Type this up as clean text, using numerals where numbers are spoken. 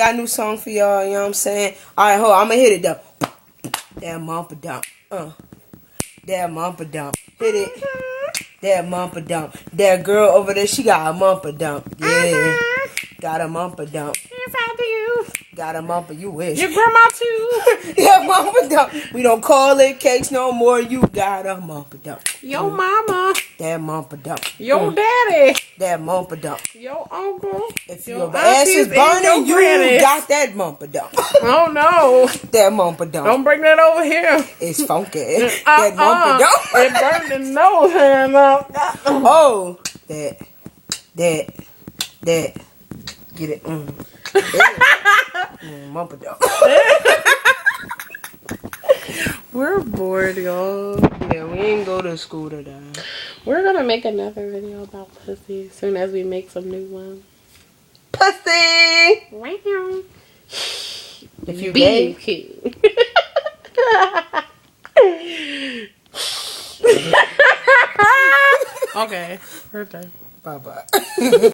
Got a new song for y'all, you know what I'm saying? Alright, hold on, I'm gonna hit it though. That mumper dump. That mumper dump. Hit it. That mumper dump. That girl over there, she got a mumper dump. Yeah. Got a mumper dump. Yes, I do. Got a mumper, you wish. Your grandma too. Yeah, mumper dump. We don't call it cakes no more. You got a mumper dump. Your mama. That mumper dump. Your daddy. That mumper dump. Your uncle. If your your ass is aunties and burning, you your grannies. got that mumper dump. Oh no. That mumper dump. Don't bring that over here. It's funky. That mumper dump. It burned his nose hand up. Oh, that. Get it. Mumper dump. We're bored, y'all. Yeah, we ain't go to school today. We're gonna make another video about pussy as soon as we make some new ones. Pussy. Wow. If you gay. cute. Okay, we're done. Bye bye.